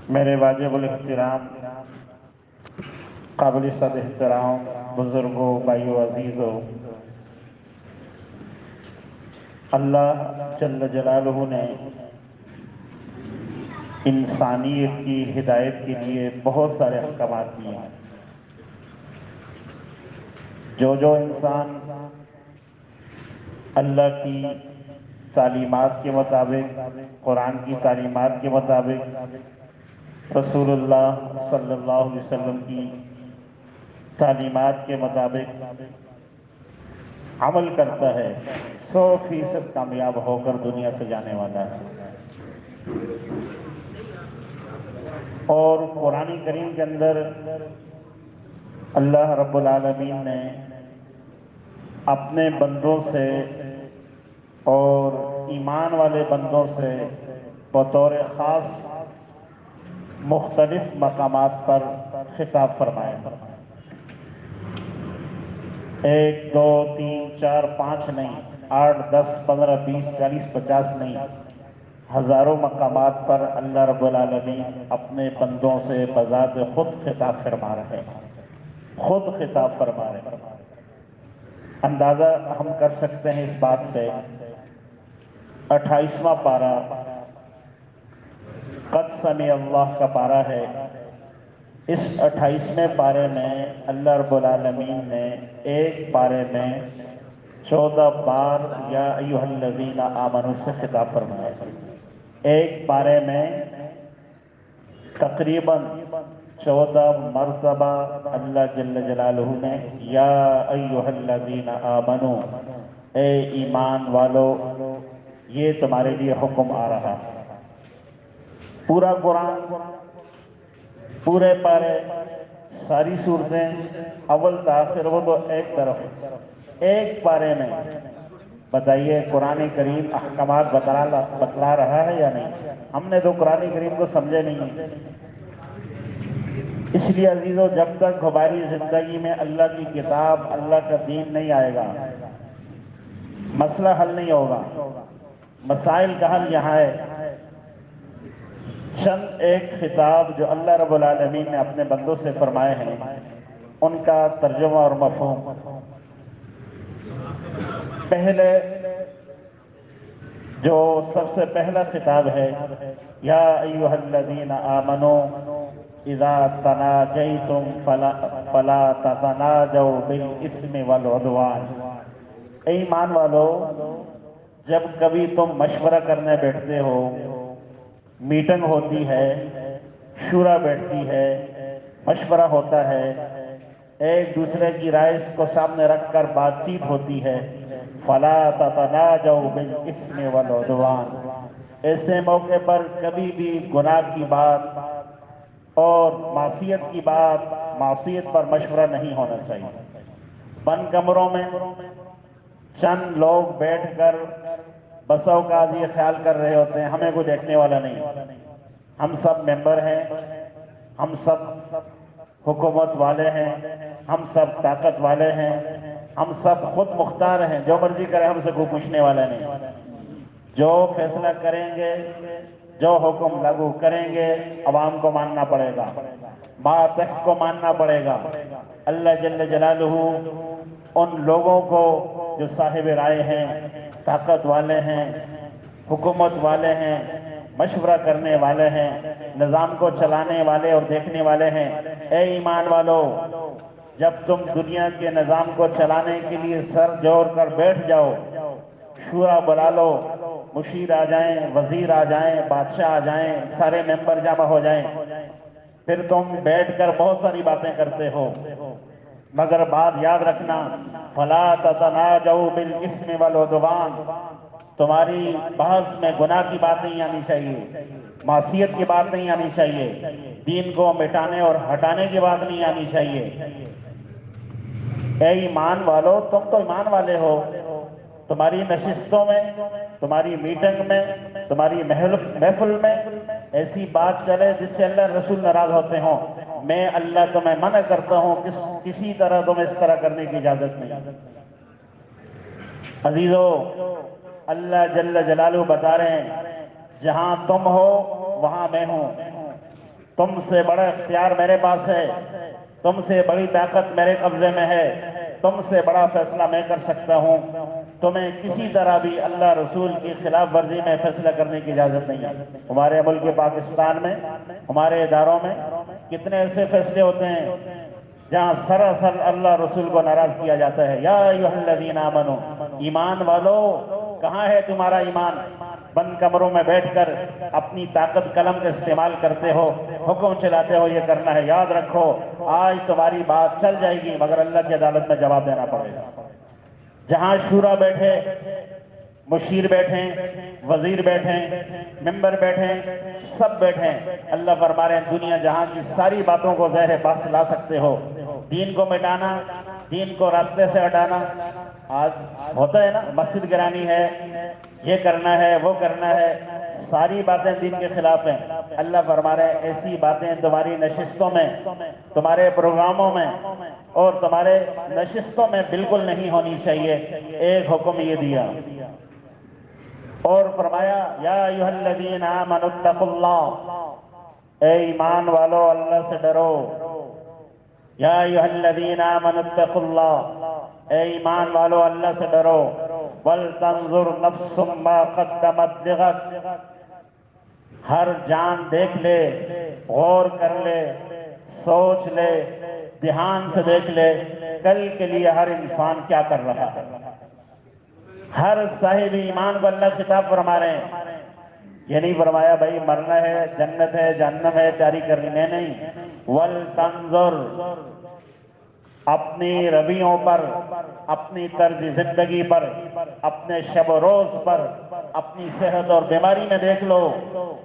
میرے واجب الاحترام قابل صد احترام بزرگوں، بھائیو عزیزوں، اللہ جل جلالہ نے انسانیت کی ہدایت کے لیے بہت سارے احکامات دیے ہیں۔ جو انسان اللہ کی تعلیمات کے مطابق، قرآن کی تعلیمات کے مطابق، رسول اللہ صلی اللہ علیہ وسلم کی تعلیمات کے مطابق عمل کرتا ہے، 100% کامیاب ہو کر دنیا سے جانے والا ہے۔ اور قرآن کریم کے اندر اللہ رب العالمین نے اپنے بندوں سے اور ایمان والے بندوں سے بطور خاص مختلف مقامات پر خطاب فرمایا۔ 1 2 3 4 5 نہیں، 8 10 15 20 40 50 نہیں، ہزاروں مقامات پر اللہ رب العالمین اپنے بندوں سے بذات خود خطاب فرما رہے ہیں، خود خطاب فرما رہے ہیں۔ اندازہ ہم کر سکتے ہیں اس بات سے، 28واں پارہ قد سمع اللہ کا پارہ ہے۔ اس 28ویں پارے میں اللہ رب العالمین نے ایک پارے میں 14 بار یا ایھا الذین آمنوا سے خطاب فرمایا ہے۔ ایک پارے میں تقریباً 14 مرتبہ اللہ جل جلالہ نے یا ایھا الذین آمنوا، اے ایمان والو، یہ تمہارے لیے حکم آ رہا ہے۔ پورا قرآن، پورے پارے، ساری صورتیں اول تا آخر، وہ تو ایک طرف، ایک پارے میں بتائیے قرآن کریم احکامات بتلا رہا ہے یا نہیں؟ ہم نے تو قرآن کریم کو سمجھے نہیں ہے۔ اس لیے عزیزو، جب تک ہماری زندگی میں اللہ کی کتاب، اللہ کا دین نہیں آئے گا، مسئلہ حل نہیں ہوگا۔ مسائل کا حل یہاں ہے۔ چند ایک خطاب جو اللہ رب العالمین نے اپنے بندوں سے فرمائے ہیں، ان کا ترجمہ اور مفہوم۔ پہلے جو سب سے پہلا خطاب ہے، یا ایھا الذین آمنوا اذا تناجیتم فلا تتناجوا بالاثم والعدوان۔ اے ایمان والو، جب کبھی تم مشورہ کرنے بیٹھتے ہو، میٹنگ ہوتی ہے، شورا بیٹھتی ہے، مشورہ ہوتا ہے، ایک دوسرے کی رائے کو سامنے رکھ کر بات چیت ہوتی ہے، فَلَا تَتَنَاجَوْا بِالْإِثْمِ وَالْعُدْوَانِ۔ ایسے موقع پر کبھی بھی گناہ کی بات اور معصیت کی بات، معصیت پر مشورہ نہیں ہونا چاہیے۔ بند کمروں میں چند لوگ بیٹھ کر بسا اوقات یہ خیال کر رہے ہوتے ہیں ہمیں کوئی دیکھنے والا نہیں، ہم سب ممبر ہیں، ہم سب حکومت والے ہیں، ہم سب طاقت والے ہیں، ہم سب خود مختار ہیں، جو مرضی کریں ہم سے کوئی پوچھنے والا نہیں۔ جو فیصلہ کریں گے، جو حکم لاگو کریں گے، عوام کو ماننا پڑے گا، ماتحت کو ماننا پڑے گا۔ اللہ جل جلالہ ان لوگوں کو جو صاحب رائے ہیں، طاقت والے ہیں، حکومت والے ہیں، مشورہ کرنے والے ہیں، نظام کو چلانے والے اور دیکھنے والے ہیں، اے ایمان والو، جب تم دنیا کے نظام کو چلانے کے لیے سر جوڑ کر بیٹھ جاؤ، شورا بلا لو، مشیر آ جائیں، وزیر آ جائیں، بادشاہ آ جائیں، سارے ممبر جمع ہو جائیں، پھر تم بیٹھ کر بہت ساری باتیں کرتے ہو، مگر بات یاد رکھنا، فَلَا تَتَنَاجَوْا بِالْإِثْمِ وَالْعُدْوَانِ۔ تمہاری بحث میں گناہ کی بات نہیں آنی چاہیے، معصیت کی بات نہیں آنی چاہیے، دین کو مٹانے اور ہٹانے کی بات نہیں آنی چاہیے۔ اے ایمان والو، تم تو ایمان والے ہو، تمہاری نشستوں میں، تمہاری میٹنگ میں، تمہاری محفل میں ایسی بات چلے جس سے اللہ رسول ناراض ہوتے ہوں، میں اللہ تمہیں منع کرتا ہوں، کسی طرح تمہیں اس طرح کرنے کی اجازت نہیں۔ عزیزو، اللہ جل جلالہ بتا رہے ہیں، جہاں تم ہو وہاں میں ہوں، تم سے بڑا اختیار میرے پاس ہے، تم سے بڑی طاقت میرے قبضے میں ہے، تم سے بڑا فیصلہ میں کر سکتا ہوں، تمہیں کسی طرح بھی اللہ رسول کی خلاف ورزی میں فیصلہ کرنے کی اجازت نہیں ہے۔ ہمارے ملک پاکستان میں، ہمارے اداروں میں کتنے ایسے فیصلے ہوتے ہیں جہاں سراسر اللہ رسول کو ناراض کیا جاتا ہے۔ یا ایھا الذین آمنو، ایمان والو، کہاں ہے تمہارا ایمان؟ بند کمروں میں بیٹھ کر اپنی طاقت قلم کا استعمال کرتے ہو، حکم چلاتے ہو یہ کرنا ہے۔ یاد رکھو آج تمہاری بات چل جائے گی مگر اللہ کی عدالت میں جواب دینا پڑے گا۔ جہاں شورا بیٹھے، مشیر بیٹھیں، وزیر بیٹھیں، ممبر بیٹھیں، سب بیٹھیں، اللہ فرما رہے ہیں دنیا جہاں کی ساری باتوں کو زہر باس لا سکتے ہو۔ دین کو مٹانا، دین کو راستے سے ہٹانا، آج ہوتا ہے نا، مسجد گرانی ہے، یہ کرنا ہے، وہ کرنا ہے، ساری باتیں دین کے خلاف ہیں۔ اللہ فرما رہے ہیں ایسی باتیں تمہاری نشستوں میں، تمہارے پروگراموں میں اور تمہارے نشستوں میں بالکل نہیں ہونی چاہیے۔ ایک حکم یہ دیا اور فرمایا یا ایھا الذین آمنوا اتقوا اللہ، اے ایمان والو اللہ سے ڈرو۔ یا ایھا الذین آمنوا اتقوا اللہ، اے ایمان والو اللہ سے ڈرو۔ وَلْتَنْظُرْ نَفْسٌ مَّا قَدَّمَتْ لِغَدٍ، ہر جان دیکھ لے، غور کر لے، سوچ لے، دھیان سے دیکھ لے کل کے لیے ہر انسان کیا کر رہا ہے۔ ہر صاحب ایمان کو اللہ خطاب فرما رہے ہیں۔ یہ نہیں فرمایا بھائی مرنا ہے، جنت ہے، جہنم ہے، تیاری کرنی ہے، نہیں۔ وَلْتَنْظُرْ، اپنی رویوں پر، اپنی طرز زندگی پر، اپنے شب و روز پر، اپنی صحت اور بیماری میں دیکھ لو،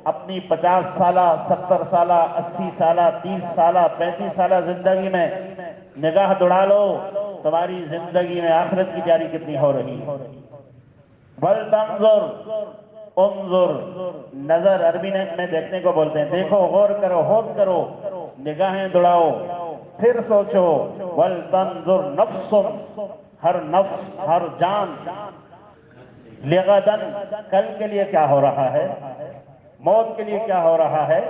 اپنی 50 سالہ، 70 سالہ، 80 سالہ، 30 سالہ، 35 سالہ زندگی میں نگاہ دوڑا لو، تمہاری زندگی میں آخرت کی تیاری کتنی ہو رہی ہے۔ وَلْتَنْظُرْ، انظر، نظر عربی میں دیکھنے کو بولتے ہیں۔ دیکھو، غور کرو، ہوش کرو، نگاہیں دوڑاؤ، پھر سوچو۔ وَلْتَنْظُرْ نَفْسٌ، ہر نفس، ہر جان، لِغَدًا، کل کے لیے کیا ہو رہا ہے، موت کے لیے کیا ہو رہا ہے،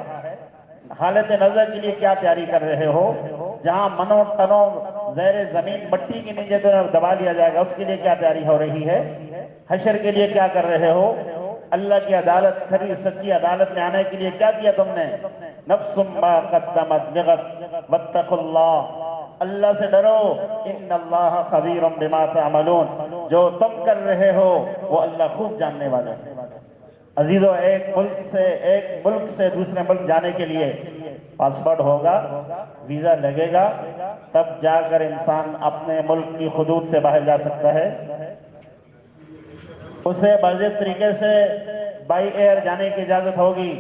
حالت نظر کے لیے کیا تیاری کر رہے ہو۔ جہاں منوں ٹنوں زیر زمین مٹی کی نیچے دبا لیا جائے گا اس کے لیے کیا تیاری ہو رہی ہے۔ حشر کے لیے کیا کر رہے ہو، اللہ کی عدالت، کھری سچی عدالت میں آنے کے لیے کیا کیا تم نے۔ نفس ما قدمت لغد واتقوا اللہ، اللہ سے ڈرو، ان اللہ خبیر بما تعملون، جو تم کر رہے ہو وہ اللہ خوب جاننے والا ہے۔ عزیزو، ایک ملک سے دوسرے ملک جانے کے لیے پاسپورٹ ہوگا، ویزا لگے گا، تب جا کر انسان اپنے ملک کی حدود سے باہر جا سکتا ہے۔ اسے باضابطہ طریقے سے بائی ایئر جانے کی اجازت ہوگی،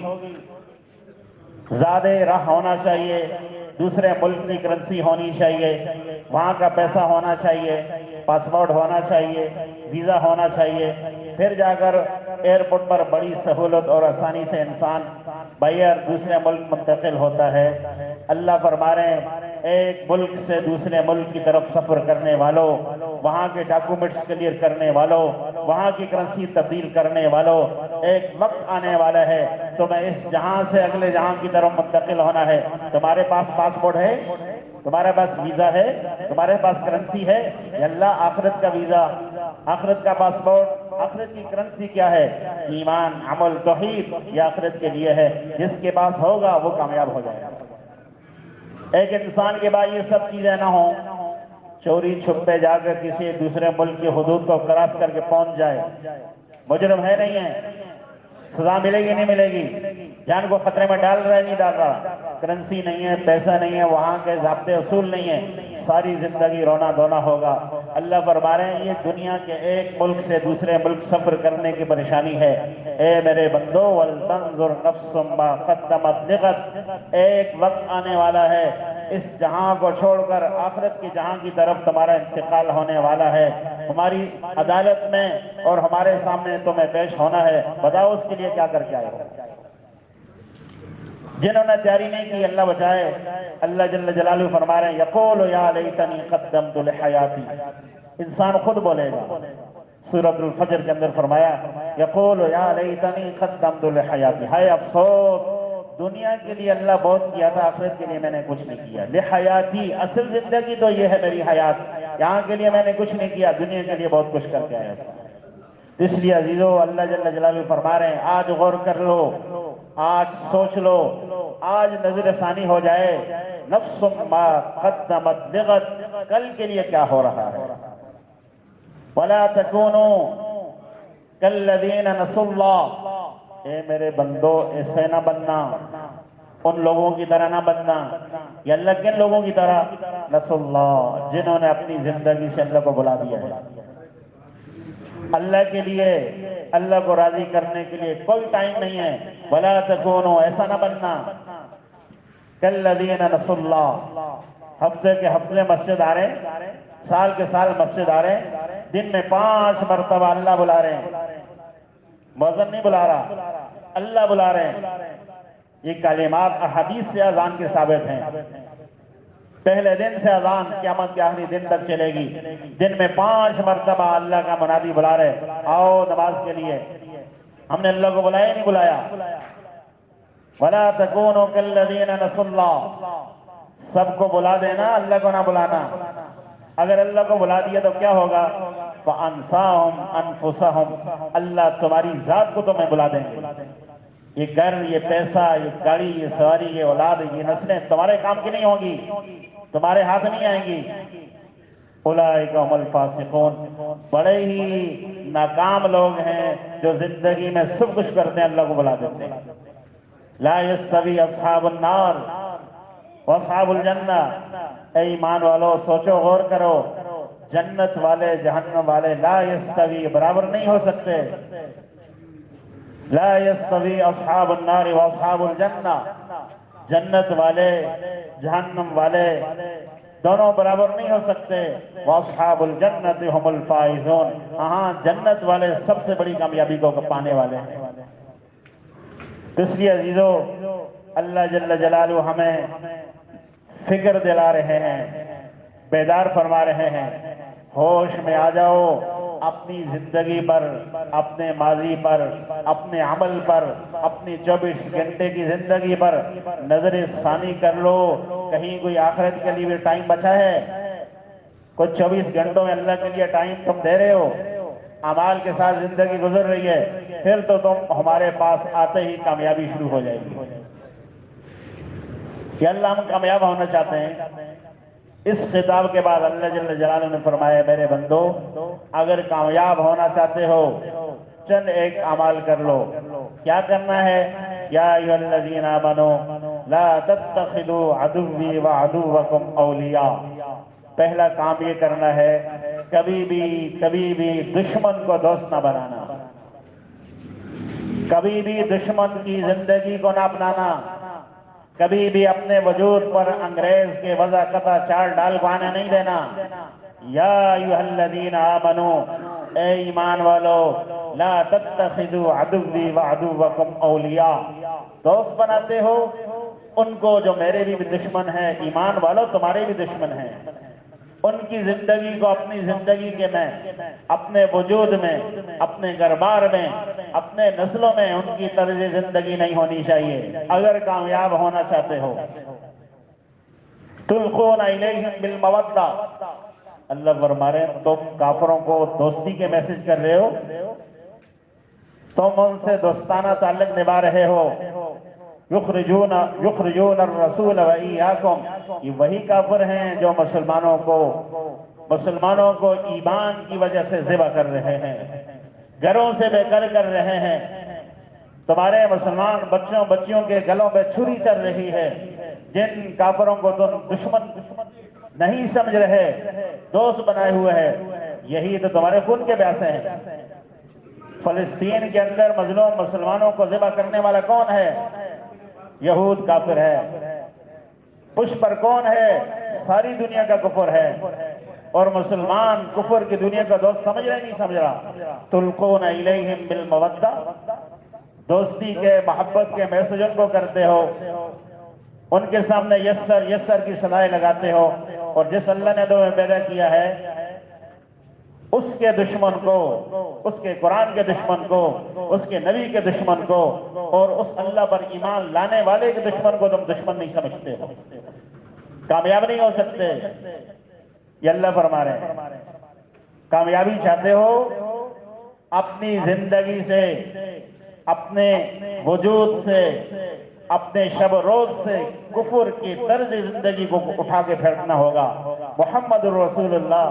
زیادہ راہ ہونا چاہیے، دوسرے ملک کی کرنسی ہونی چاہیے، وہاں کا پیسہ ہونا چاہیے، پاسپورٹ ہونا چاہیے، ویزا ہونا چاہیے، پھر جا کر ایئرپورٹ پر بڑی سہولت اور آسانی سے انسان بائی ایئر دوسرے ملک منتقل ہوتا ہے۔ اللہ فرما رہے ہیں ایک ملک سے دوسرے ملک کی طرف سفر کرنے والوں، وہاں کے ڈاکومنٹس کلیئر کرنے والوں، وہاں کی کرنسی تبدیل کرنے والوں، ایک وقت آنے والا ہے تمہیں اس جہاں سے اگلے جہاں کی طرف منتقل ہونا ہے۔ تمہارے پاس پاسپورٹ ہے، تمہارے پاس ویزا ہے، تمہارے پاس کرنسی ہے، یا اللہ آخرت کا ویزا، آخرت کا پاسپورٹ، آخرت کی کرنسی کیا ہے؟ ایمان، عمل، توحید، یہ آخرت کے لیے ہے۔ جس کے پاس ہوگا وہ کامیاب ہو جائے گا۔ ایک انسان کے بعد یہ سب چیزیں نہ ہوں، چوری چھپے جا کر کسی دوسرے ملک کی حدود کو کراس کر کے پہنچ جائے، مجرم ہے نہیں ہے، سزا ملے گی نہیں ملے گی، جان کو خطرے میں ڈال رہا ہے نہیں ڈال رہا، کرنسی نہیں ہے، پیسہ نہیں ہے، وہاں کے ضابطے اصول نہیں ہیں، ساری زندگی رونا دھونا ہوگا۔ اللہ فرما رہے ہیں یہ دنیا کے ایک ملک سے دوسرے ملک سفر کرنے کی پریشانی ہے۔ اے میرے بندو، وَلْتَنْظُرْ نَفْسٌ مَّا قَدَّمَتْ لِغَدٍ، ایک وقت آنے والا ہے اس جہاں کو چھوڑ کر آخرت کی جہاں کی طرف تمہارا انتقال ہونے والا ہے۔ ہماری عدالت میں اور ہمارے سامنے تمہیں پیش ہونا ہے، بتاؤ اس کے لیے کیا کر کے آئے ہو۔ جنہوں نے تیاری نہیں کی اللہ بچائے، اللہ جل جلالہ فرما رہے ہیں یقول یا لیتنی قدمت لحیاتی، انسان خود بولے گا۔ سورۃ الفجر کے اندر فرمایا یقول یا لیتنی قدمت لحیاتی، ہائے افسوس دنیا کے لیے اللہ بہت کیا تھا، آخرت کے لیے میں نے کچھ نہیں کیا. لحیاتی، اصل زندگی تو یہ ہے میری حیات، یہاں کے لیے میں نے کچھ نہیں کیا، دنیا کے لیے بہت کچھ کر کے آیا تھا. اس لیے عزیزو، اللہ جل جلالہ فرما رہے ہیں آج غور کر لو، آج سوچ لو، آج نظر ثانی ہو جائے، نفس ما قدمت لغد، کل کے لیے کیا ہو رہا ہے. وَلَا تَكُونُوا كَالَّذِينَ نَسُوا اللَّهَ، اے میرے بندو ایسے نہ بننا، ان لوگوں کی طرح نہ بننا. یا اللہ کن لوگوں کی طرح؟ نسوا اللہ، جنہوں نے اپنی زندگی سے اللہ کو بلا دیا ہے. اللہ کے لیے، اللہ کو راضی کرنے کے لیے کوئی ٹائم نہیں ہے. وَلَا تَكُونُوا، ایسا نہ بننا، كَالَّذِينَ نَسُوا اللَّهَ، ہفتے کے ہفتے مسجد آ رہے ہیں، سال کے سال مسجد آ رہے ہیں، دن میں 5 مرتبہ اللہ بلا رہے ہیں، مؤذن نہیں بلا رہا، اللہ بلا رہے ہیں. یہ کلمات احادیث سے اذان کے ثابت ہیں. پہلے دن سے اذان قیامت کے آخری دن تک چلے گی. دن میں 5 مرتبہ اللہ کا منادی بلا رہے، آؤ نماز کے لیے. ہم نے اللہ کو بلایا نہیں بلایا. وَلَا تَكُونُوا كَالَّذِينَ نَسُوا اللَّهَ، سب کو بلا دینا، اللہ کو نہ بلانا. اگر اللہ کو بلا دیا تو کیا ہوگا؟ فَأَنْسَاهُمْ أَنفُسَهُمْ، اللہ تمہاری ذات کو تمہیں بلا دیں گے. یہ گھر، یہ پیسہ، یہ گاڑی، یہ سواری، یہ اولاد، یہ نسلیں تمہارے کام کی نہیں ہوں گی، تمہارے ہاتھ نہیں آئیں گی. اولئک هم الفاسقون، بڑے ہی ناکام لوگ ہیں جو زندگی میں سب کچھ کرتے ہیں، اللہ کو بلا دیتے ہیں. لا یستوی اصحاب النار واصحاب الجنہ، اے ایمان والو سوچو، غور کرو، جنت والے جہنم والے لا یستوی، برابر نہیں ہو سکتے. لا یستوی اصحاب النار واصحاب الجنہ، جنت والے جہنم والے دونوں برابر نہیں ہو سکتے. واصحاب الجنت هم الفائزون، ہاں جنت والے سب سے بڑی کامیابی کو پانے والے ہیں. تو اس لیے عزیزو، اللہ جل جلالہ ہمیں فکر دلا رہے ہیں، بیدار فرما رہے ہیں. ہوش میں آ جاؤ، اپنی زندگی پر، اپنے ماضی پر، اپنے عمل پر، اپنی 24 گھنٹے کی زندگی پر نظر ثانی کر لو. کہیں کوئی آخرت کے لیے بھی ٹائم بچا ہے؟ کوئی 24 گھنٹوں میں اللہ کے لیے ٹائم تم دے رہے ہو؟ اعمال کے ساتھ زندگی گزر رہی ہے، پھر تو تم ہمارے پاس آتے ہی کامیابی شروع ہو جائے گی کہ اللہ ہم کامیاب ہونا چاہتے ہیں. اس خطاب کے بعد اللہ جل جلالہ نے فرمایا میرے بندو، اگر کامیاب ہونا چاہتے ہو چند ایک عمل کر لو. کیا کرنا ہے؟ یا ایھا الذین آمنوا لا تتخذوا عدوی وعدوکم اولیاء. پہلا کام یہ کرنا ہے، کبھی بھی دشمن کو دوست نہ بنانا، کبھی بھی دشمن کی زندگی کو نہ اپنانا، کبھی بھی اپنے وجود پر انگریز کے وضع قطع چال ڈال کو آنے نہیں دینا. یا ایھا الذین آمنوا، اے ایمان والو، لا تتخذوا عدوی وعدوکم اولیاء، دوست بناتے ہو ان کو جو میرے بھی دشمن ہیں. ایمان والو تمہارے بھی دشمن ہیں، ان کی زندگی کو اپنی زندگی کے میں، اپنے وجود میں، اپنے گھر-بار میں، اپنے نسلوں میں ان کی طرز زندگی نہیں ہونی چاہیے اگر کامیاب ہونا چاہتے ہو. تلقون الیہم بالمودہ، اللہ فرما رہے ہیں تم کافروں کو دوستی کے میسج کر رہے ہو، تم ان سے دوستانہ تعلق نبھا رہے ہو. یخرجون الرسول وایاکم، یہ وہی کافر ہیں جو مسلمانوں کو ایمان کی وجہ سے ذبح کر رہے ہیں، گھروں سے بے گھر کر رہے ہیں. تمہارے مسلمان بچوں بچیوں کے گلوں پہ چھری چل رہی ہے. جن کافروں کو تم دشمن نہیں سمجھ رہے، دوست بنائے ہوئے ہیں، یہی تو تمہارے خون کے پیاسے ہیں. فلسطین کے اندر مظلوم مسلمانوں کو ذبح کرنے والا کون ہے؟ یہود کافر ہے. پش پر کون ہے؟ ساری دنیا کا کفر ہے، اور مسلمان کفر کی دنیا کا دوست سمجھ رہے نہیں سمجھ رہا. تلقون الیہم بالمودہ، دوستی کے، محبت کے میسج ان کو کرتے ہو، ان کے سامنے یسر کی صدائیں لگاتے ہو. اور جس اللہ نے تمہیں پیدا کیا ہے اس کے دشمن کو، اس کے قرآن کے دشمن کو، اس کے نبی کے دشمن کو اور اس اللہ پر ایمان لانے والے کے دشمن کو تم دشمن نہیں سمجھتے ہو، کامیاب نہیں ہو سکتے۔ یہ اللہ فرما رہے ہیں کامیابی چاہتے ہو، اپنی زندگی سے، اپنے وجود سے، اپنے شب و روز سے کفر کی طرز زندگی کو اٹھا کے پھینکنا ہوگا۔ محمد رسول اللہ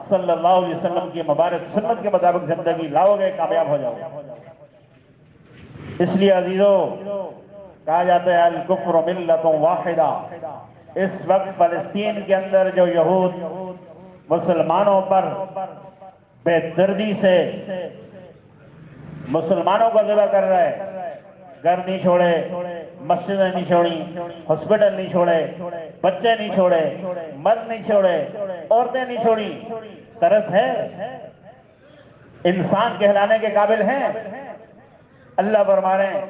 صلی اللہ علیہ وسلم کی مبارک سنت کے مطابق زندگی لاؤ گے، کامیاب ہو جاؤ گے۔ اس لیے عزیزو کہا جاتا ہے الکفر ملت واحدہ۔ اس وقت فلسطین کے اندر جو یہود مسلمانوں پر بے دردی سے مسلمانوں کو ذبح کر رہا ہے، گھر نہیں چھوڑے، مسجدیں نہیں چھوڑی، ہاسپٹل نہیں چھوڑے، بچے نہیں چھوڑے، مرد نہیں چھوڑے، عورتیں نہیں چھوڑی، ترس ہے؟ انسان کہلانے کے قابل ہیں؟ اللہ فرما رہے ہیں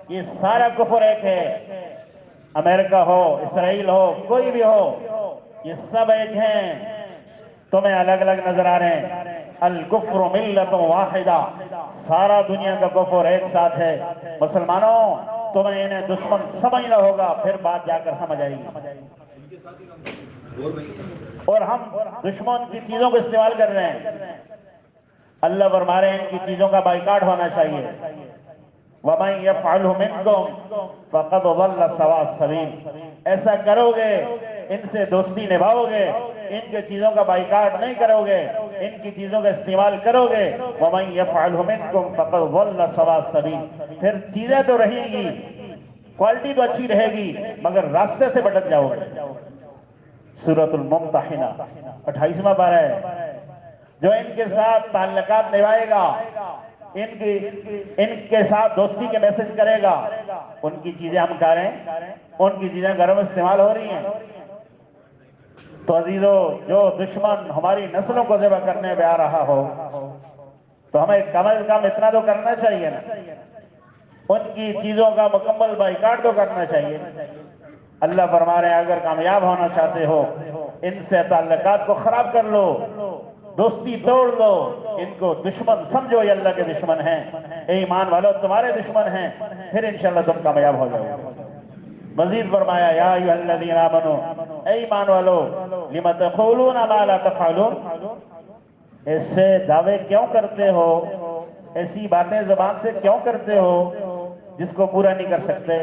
یہ سارا کفر ایک ہے، امریکہ ہو، اسرائیل ہو، کوئی بھی ہو، یہ سب ایک ہیں، تمہیں الگ الگ نظر آ رہے ہیں۔ الکفر ملت واحدہ، سارا دنیا کا کفر ایک ساتھ ہے۔ مسلمانوں تمہیں انہیں دشمن سمجھنا ہوگا، پھر بات جا کر سمجھ آئے گی۔ اور ہم دشمن کی چیزوں کو استعمال کر رہے ہیں۔ اللہ فرما رہے ہیں ان کی چیزوں کا بائیکاٹ ہونا چاہیے۔ وَمَن يَفْعَلْهُ مِنْكُمْ فَقَدْ ضَلَّ سَوَاءَ السَّبِيلِ، ایسا کرو گے، ان سے دوستی نبھاؤ گے، ان کے چیزوں کا بائیکاٹ نہیں کرو گے، ان کی چیزوں کا استعمال کرو گے، وَمَن يَفْعَلْهُ مِنْكُمْ فَقَدْ ضَلَّ سَوَاءَ السَّبِيلِ، پھر چیزیں تو رہیں گی، کوالٹی تو اچھی رہے گی، مگر راستے سے بھٹک جاؤ گے۔ سورۃ الممتحنہ 28واں پارہ ہے۔ جو ان کے ساتھ تعلقات نبھائے گا، ان کے ساتھ دوستی کے میسج کرے گا، ان کی چیزیں ہم کھا رہے ہیں، ان کی چیزیں گھروں میں استعمال ہو رہی ہیں۔ تو عزیزو جو دشمن ہماری نسلوں کو ذبح کرنے پہ آ رہا ہو تو ہمیں کم از کم اتنا تو کرنا چاہیے نا، ان کی چیزوں کا مکمل بائیکاٹ تو کرنا چاہیے۔ اللہ فرما رہے ہیں اگر کامیاب ہونا چاہتے ہو ان سے تعلقات کو خراب کر لو، دوستی توڑ لو، ان کو دشمن سمجھو، یہ اللہ کے دشمن ہیں، اے ایمان والو تمہارے دشمن ہیں، پھر انشاءاللہ تم کامیاب ہو جاؤ گے۔ مزید فرمایا یا ایھا الذین آمنو، اے ایمان والو، لم تقولون ما لا تفعلون، ایسے دعوے کیوں کرتے ہو، ایسی باتیں زبان سے کیوں کرتے ہو جس کو پورا نہیں کر سکتے؟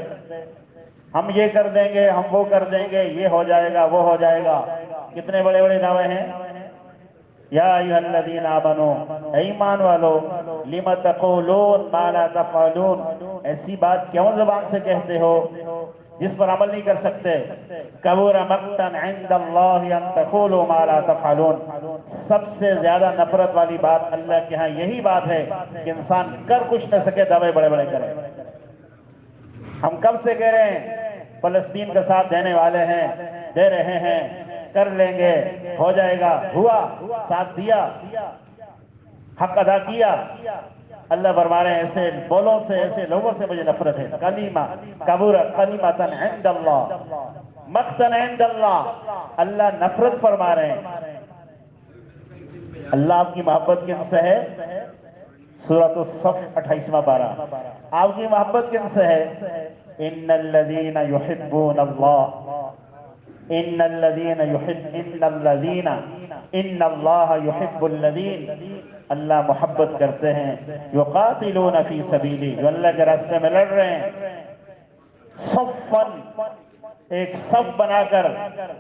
ہم یہ کر دیں گے، ہم وہ کر دیں گے، یہ ہو جائے گا، وہ ہو جائے گا، کتنے بڑے بڑے دعوے ہیں۔ یا ایھا الذین آمنو، اے ایمان والو، لم تقولون ما لا تفعلون، ایسی بات کیوں زبان سے کہتے ہو جس پر عمل نہیں کر سکتے؟ کبر مقتا عند اللہ ان تقولوا ما لا تفعلون، سب سے زیادہ نفرت والی بات اللہ کے ہاں یہی بات ہے کہ انسان کر کچھ نہ سکے، دعوے بڑے بڑے کرے۔ ہم کب سے کہہ رہے ہیں فلسطین کا ساتھ دینے والے ہیں، دے رہے ہیں، کر لیں گے، ہو جائے گا، ہوا، ساتھ دیا، حق ادا کیا۔ اللہ فرما رہے ہیں ایسے بولوں سے، ایسے لوگوں سے مجھے نفرت ہے۔ کلمہ کبر کلمۃ عند اللہ مقتا عند اللہ، اللہ نفرت فرما رہے ہیں۔ اللہ آپ کی محبت کن سے ہے؟ سورۃ الصف 28واں پارہ، آپ کی محبت کن سے ہے؟ ان الذین یحبون اللہ، ان اللہ یحب الذین، اللہ محبت کرتے ہیں یقاتلون فی سبیلی، جو اللہ کے راستے میں لڑ رہے ہیں، صفاً، ایک صف بنا کر،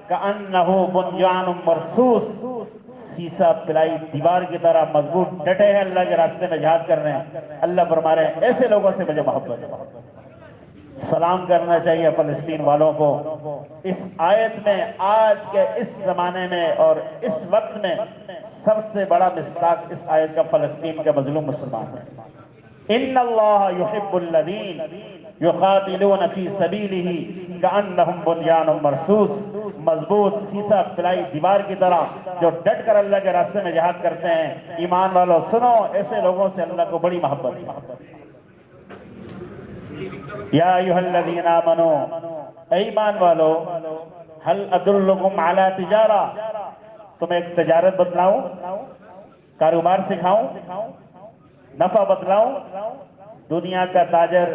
کأنہ بنیان مرصوص، سیسا پلائی دیوار کی طرح مضبوط ڈٹے ہیں، اللہ کے راستے میں جہاد کر رہے ہیں۔ اللہ فرما رہے ہیں ایسے لوگوں سے مجھے محبت ہے۔ سلام کرنا چاہیے فلسطین والوں کو۔ اس آیت میں آج کے اس زمانے میں اور اس وقت میں سب سے بڑا مصداق اس آیت کا فلسطین کے مظلوم مسلمان ہے۔ ان اللہ یحب الذین یقاتلون فی سبیلہ کأنہم بنیان مرصوص، مضبوط سیسا پلائی دیوار کی طرح جو ڈٹ کر اللہ کے راستے میں جہاد کرتے ہیں۔ ایمان والو سنو، ایسے لوگوں سے اللہ کو بڑی محبت ہے۔ یا ایھا الذین آمنو، اے ایمان والو، هل ادلکم علی تجارہ، تمہیں ایک تجارت بتلاؤں؟ کاروبار سکھاؤں، نفع بتلاؤں؟ دنیا کا تاجر،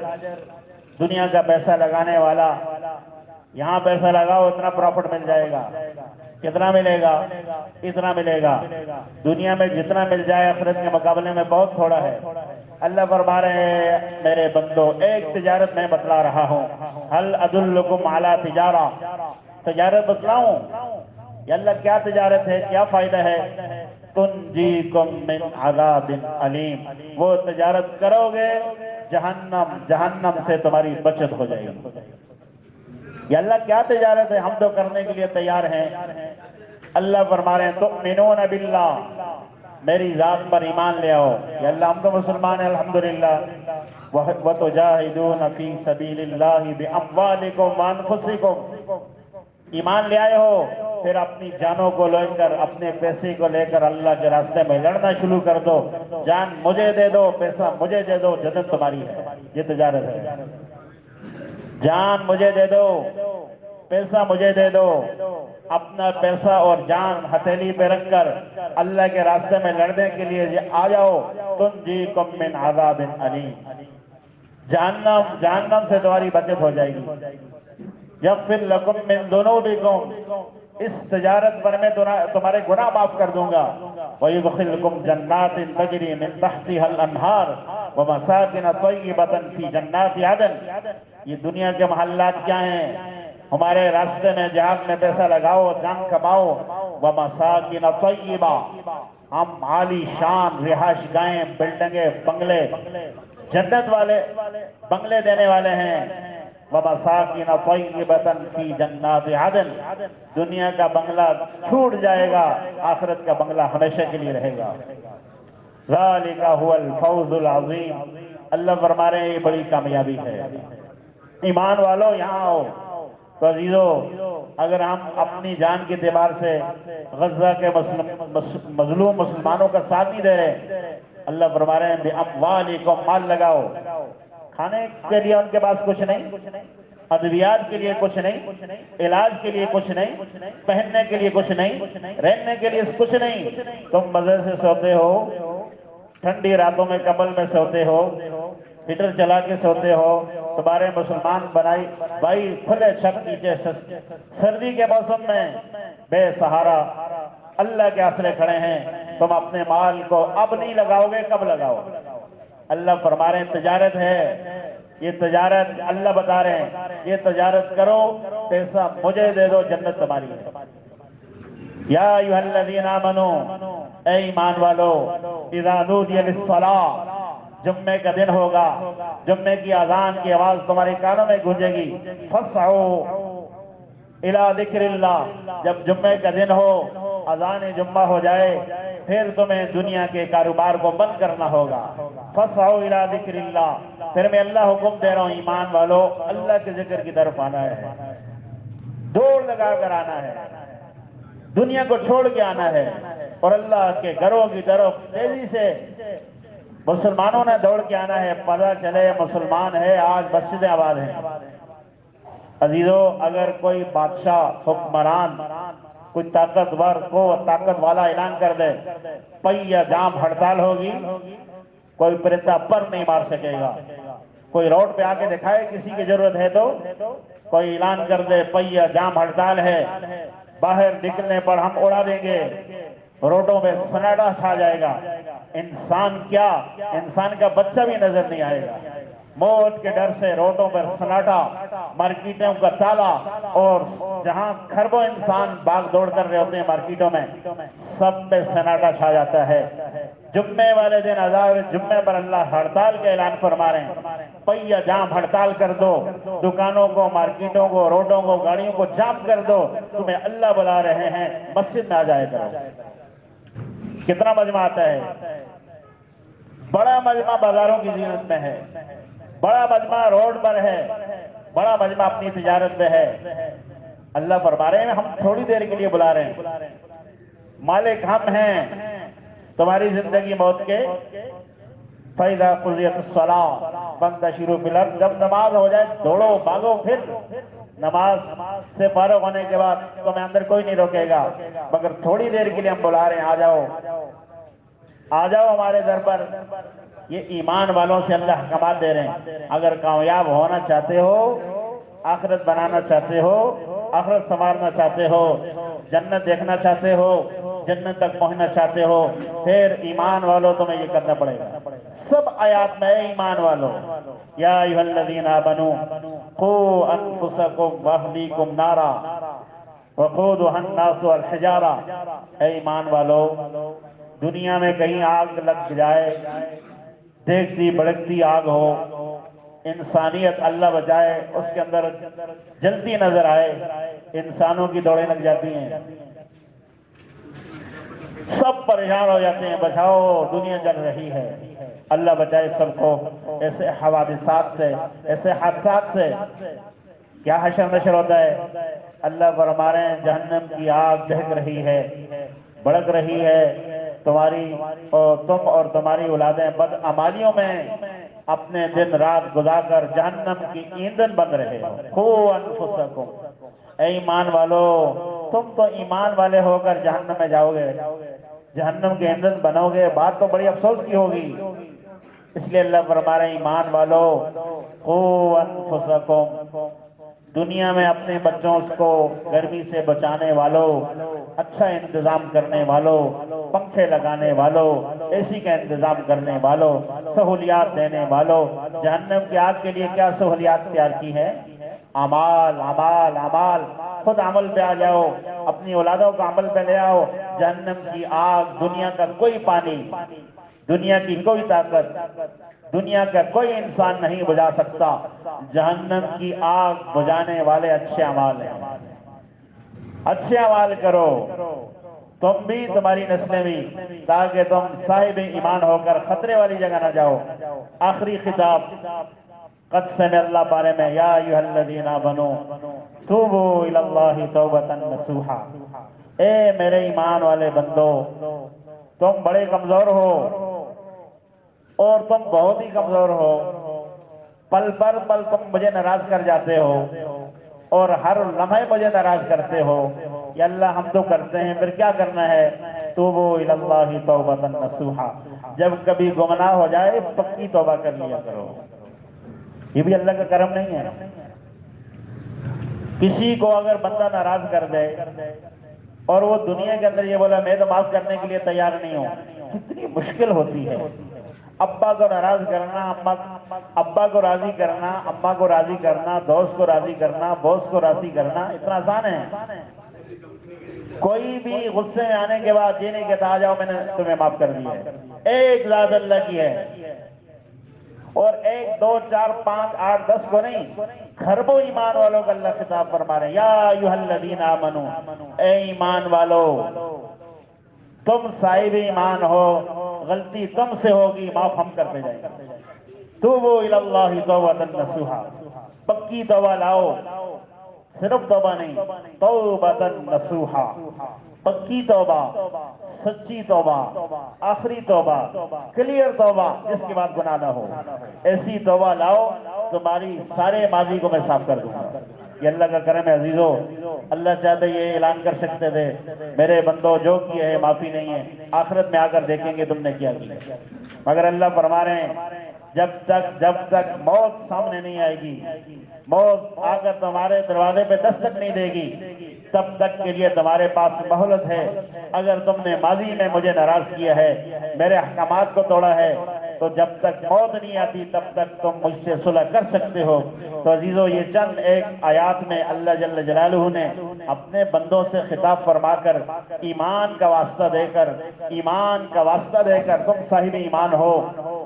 دنیا کا پیسہ لگانے والا، یہاں پیسہ لگاؤ اتنا پروفٹ مل جائے گا، کتنا ملے گا؟ اتنا ملے گا۔ دنیا میں جتنا مل جائے آخرت کے مقابلے میں بہت تھوڑا ہے۔ اللہ فرما رہے ہیں میرے بندو، ایک تجارت میں بتلا رہا ہوں، هل ادلکم علی تجارہ، تجارت بتلاؤں؟ یا اللہ کیا تجارت ہے، کیا فائدہ ہے؟ تنجیکم من عذاب علیم، وہ تجارت کرو گے جہنم سے تمہاری بچت ہو جائے گی۔ یا اللہ کیا تجارت ہے، ہم تو کرنے کے لیے تیار ہیں۔ اللہ فرما رہے ہیں تؤمنون باللہ، میری ذات پر ایمان لے آؤ۔ یا اللہ ہم تو مسلمان ہیں الحمدللہ۔ وَتُجَاهِدُونَ فِي سَبِيلِ اللَّهِ بِأَمْوَالِكُمْ وَأَنفُسِكُمْ، ایمان لے آئے ہو، پھر اپنی جانوں کو لے کر، اپنے پیسے کو لے کر اللہ کے راستے میں لڑنا شروع کر دو۔ جان مجھے دے دو، پیسہ مجھے دے دو، جنت تمہاری ہے۔ یہ تجارت ہے۔ جان مجھے دے دو، پیسہ مجھے دے دو، اپنا پیسہ اور جان ہتھیلی پہ رکھ کر اللہ کے راستے میں لڑنے کے لیے آ جاؤ۔ تنجیکم من عذاب علیم، جہنم سے تمہاری بچت ہو جائے گی۔ یغفر لکم من ذنوبکم، اس تجارت پر میں تمہارے گناہ معاف کر دوں گا۔ وَيُدْخِلْكُمْ جَنَّاتٍ تَجْرِي مِن تَحْتِهَا الْأَنْهَارُ وَمَسَاكِنَ طَيِّبَةً فِي جَنَّاتِ عَدْنٍ۔ یہ دنیا کے محلات کیا ہیں؟ ہمارے راستے میں جہاد میں پیسہ لگاؤ، جان کماؤ۔ وَمَسَاكِنَ طَيِّبَةً، ہم عالی شان رہائش گاہیں، بلڈنگیں، بنگلے، جنت والے بنگلے دینے والے ہیں۔ وَمَسَاكِنَ طَيِّبَةً فِي جَنَّاتِ عَدْنٍ، دنیا کا بنگلہ چھوٹ جائے گا، آخرت کا بنگلہ ہمیشہ کے لیے رہے گا۔ ذَلِكَ هُوَ الْفَوْزُ الْعَظِيمُ، اللہ فرما رہے ہیں یہ بڑی کامیابی ہے۔ ایمان والو یہاں آؤ۔ تو عزیزو، اگر ہم اپنی جان کے اعتبار سے غزہ کے مظلوم مسلمانوں کا ساتھ نہیں دے رہے، اللہ فرما رہے ہیں بِأَمْوَالِكُمْ، مال لگاؤ۔ کھانے کے لیے ان کے پاس کچھ نہیں، ادویات کے لیے کچھ نہیں، علاج کے لیے کچھ نہیں، پہننے کے لیے کچھ نہیں، رہنے کے لیے کچھ نہیں۔ تم مزے سے سوتے ہو، ٹھنڈی راتوں میں کمبل میں سوتے ہو، ہیٹر چلا کے سوتے ہو، تمہارے مسلمان بھائی کھلے چھت نیچے سردی کے موسم میں بے سہارا اللہ کے آسرے کھڑے ہیں۔ تم اپنے مال کو اب نہیں لگاؤ گے، کب لگاؤ؟ اللہ فرما رہے ہیں تجارت ہے، یہ تجارت اللہ بتا رہے ہیں یہ تجارت کرو، پیسہ مجھے دے دو، جنت تمہاری ہے۔ یا ایھا الذین آمنوا، اے ایمان والو، اذا نودی للصلاۃ، جمعے کا دن ہوگا، جمعے کی اذان کی آواز تمہارے کانوں میں گونجے گی، فاسعوا الی ذکر اللہ، جب جمعے کا دن ہو، اذان جمعہ ہو جائے، پھر تمہیں دنیا کے کاروبار کو بند کرنا ہوگا۔ فاسعوا الی ذکر اللہ، پھر میں اللہ حکم دے رہا ہوں ایمان والو، اللہ کے ذکر کی طرف آنا ہے، دوڑ لگا کر آنا ہے، دنیا کو چھوڑ کے آنا ہے، اور اللہ کے گھروں کی طرف تیزی سے مسلمانوں نے دوڑ کے آنا ہے۔ پتہ چلے مسلمان ہے، آج مسجدیں آباد ہیں۔ عزیزو، اگر کوئی بادشاہ، حکمران، کوئی طاقتور کو طاقت والا اعلان کر دے، پہیہ جام ہڑتال ہوگی، کوئی پرندہ پر نہیں مار سکے گا۔ کوئی روڈ پہ آ کے دکھائے کسی کی ضرورت ہے تو، کوئی اعلان کر دے پہیہ جام ہڑتال ہے، باہر نکلنے پر ہم اڑا دیں گے، روڈوں میں سناٹا چھا جائے گا، انسان کیا، انسان کا بچہ بھی نظر نہیں آئے گا۔ موت کے ڈر سے روڈوں پر سناٹا، مارکیٹوں کا تالا، اور جہاں کھربوں انسان باغ دوڑ کر رہے ہوتے ہیں مارکیٹوں میں، سب پہ سناٹا چھا جاتا ہے۔ جمعے والے دن عذاب جمعے پر اللہ ہڑتال کا اعلان فرما رہے ہیں، پہیہ جام ہڑتال کر دو، دکانوں کو، مارکیٹوں کو، روڈوں کو، گاڑیوں کو جام کر دو، تمہیں اللہ بلا رہے ہیں، مسجد میں آ جائے کرو۔ کتنا مجمع آتا ہے؟ بڑا مجمع بازاروں کی زینت میں ہے، بڑا مجمع روڈ پر ہے، بڑا مجمع اپنی تجارت میں ہے۔ اللہ فرما رہے ہیں ہم تھوڑی دیر کے لیے بلا رہے ہیں، مالک ہم ہیں تمہاری زندگی موت کے۔ فَإِذَا قُضِيَتِ الصَّلَاةُ فَانتَشِرُوا فِي الْأَرْضِ، جب نماز ہو جائے دوڑو بھاگو، پھر نماز سے فارغ ہونے کے بعد تمہیں اندر کوئی نہیں روکے گا، مگر تھوڑی دیر کے لیے ہم بلا رہے ہیں، آ جاؤ۔ آ جاؤ ہمارے در پر۔ یہ ایمان والوں سے اللہ احکامات دے رہے ہیں۔ اگر کامیاب ہونا چاہتے ہو، آخرت بنانا چاہتے ہو، آخرت سنوارنا چاہتے ہو، جنت دیکھنا چاہتے ہو، جنت تک پہنچنا چاہتے ہو، پھر ایمان والوں تمہیں یہ کرنا پڑے گا۔ سب آیات میں ایمان والوں، یا ایھا الذین آمنوا قوا انفسکم واہلیکم نارا وقودھا الناس والحجارہ۔ اے ایمان والو، دنیا میں کہیں آگ لگ جائے، دیکھتی بڑکتی آگ ہو، انسانیت اللہ بچائے اس کے اندر جلتی نظر آئے، انسانوں کی دوڑیں لگ جاتی ہیں، سب پریشان ہو جاتے ہیں، بچاؤ دنیا جل رہی ہے۔ اللہ بچائے سب کو ایسے حوادثات سے، ایسے حادثات سے۔ کیا حشر نشر ہوتا ہے؟ اللہ فرما رہے ہیں جہنم کی آگ دہک رہی ہے، بڑک رہی ہے، تم اور تمہاری اولادیں بدعمالیوں میں اپنے دن رات گزار کر جہنم کی ایندھن بن رہے ہو۔ قوا انفسکم، اے ایمان والو، تم تو ایمان والے ہو کر جہنم میں جاؤ گے، جہنم کے ایندھن بنو گے، بات تو بڑی افسوس کی ہوگی۔ اس لیے اللہ فرما رہے ہیں ایمان والو، قوا انفسکم، دنیا میں اپنے بچوں کو گرمی سے بچانے والوں، اچھا انتظام کرنے والوں، پنکھے لگانے والوں، اے سی کا انتظام کرنے والوں، سہولیات دینے والوں، جہنم کی آگ کے لیے کیا سہولیات تیار کی ہے؟ اعمال اعمال اعمال، خود عمل پہ آ جاؤ، اپنی اولادوں کا عمل پہ لے آؤ۔ جہنم کی آگ دنیا کا کوئی پانی، دنیا کی کوئی طاقت، دنیا کا کوئی انسان نہیں بجھا سکتا۔ جہنم کی آگ بجھانے والے اچھے اعمال ہیں۔ اچھے اعمال کرو، تم بھی تمہاری نسلیں بھی، تاکہ تم صاحب ایمان ہو کر خطرے والی جگہ نہ جاؤ۔ آخری خطاب قد سمع اللہ بارے میں، یا ایھا الذین آمنوا توبوا الی اللہ توبۃ نصوحا۔ اے میرے ایمان والے بندو، تم بڑے کمزور ہو، اور تم بہت ہی کمزور ہو، پل پر پل تم مجھے ناراض کر جاتے ہو، اور ہر لمحے مجھے ناراض کرتے ہو۔ یا اللہ ہم تو کرتے ہیں، پھر کیا کرنا ہے؟ توبوا الی اللہ توبۃ نصوحا، جب کبھی گمراہ ہو جائے پکی توبہ کر لیا کرو۔ یہ بھی اللہ کا کرم نہیں ہے؟ کسی کو اگر بندہ ناراض کر دے اور وہ دنیا کے اندر یہ بولا میں تو معاف کرنے کے لیے تیار نہیں ہوں، کتنی مشکل ہوتی ہے۔ ابا کو ناراض کرنا، ابا کو راضی کرنا، اماں کو راضی کرنا، دوست کو راضی کرنا، باس کو راضی کرنا اتنا آسان ہے؟ کوئی بھی غصے میں آنے کے بعد یہ نہیں کہتا آ جاؤ میں نے تمہیں معاف کر دیا ہے۔ ایک ذات اللہ کی ہے، اور ایک دو چار پانچ آٹھ دس کو نہیں، کھربوں ایمان والوں کا اللہ خطاب فرما رہے ہیں، یا ایھا الذین آمنوا، اے ایمان والو، تم صاحب ایمان ہو، غلطی تم سے ہوگی، معاف ہم کرتے جائیں گے۔ توبوا الی اللہ توبۃ نصوحا، پکی توبہ لاؤ، صرف توبہ نہیں، توبۃ نصوحا، پکی توبہ، سچی توبہ، آخری توبہ، کلیئر توبہ، جس کے بعد گناہ نہ ہو۔ ایسی توبہ لاؤ، تمہاری سارے ماضی کو میں صاف کر دوں گا۔ یہ اللہ کا کرم ہے عزیزو۔ اللہ چاہتے یہ اعلان کر سکتے تھے میرے بندو جو کیے ہیں معافی نہیں ہے، آخرت میں آ کر دیکھیں گے تم نے کیا کیا، مگر اللہ فرما رہے ہیں جب تک موت سامنے نہیں آئے گی، موت آ کر تمہارے دروازے پہ دستک نہیں دے گی، تب تک کے لیے تمہارے پاس مہلت ہے۔ اگر تم نے ماضی میں مجھے ناراض کیا ہے، میرے احکامات کو توڑا ہے، تو جب تک موت نہیں آتی تب تک تم مجھ سے صلح کر سکتے ہو۔ تو عزیزو، یہ چند ایک آیات میں اللہ جل جلالہ نے اپنے بندوں سے خطاب فرما کر ایمان کا واسطہ دے کر، ایمان کا واسطہ دے کر، تم صاحب ایمان ہو،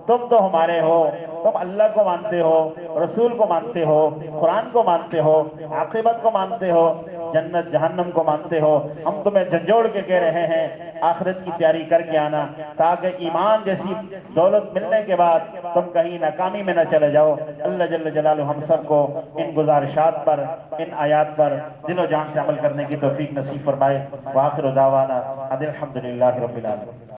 تم تو ہمارے ہو، تم اللہ کو مانتے ہو، رسول کو مانتے ہو، قرآن کو مانتے ہو، عاقبت کو مانتے ہو، جنت جہنم کو مانتے ہو، ہم تمہیں جھنجھوڑ کے کہہ رہے ہیں آخرت کی تیاری کر کے آنا، تاکہ ایمان جیسی دولت ملنے کے بعد تم کہیں ناکامی میں نہ چلے جاؤ۔ اللہ جل جلالہ ہم سب کو ان گزارشات پر، ان آیات پر دل و جان سے عمل کرنے کی توفیق نصیب فرمائے۔ وآخر دعوانا ان الحمدللہ رب العالمین۔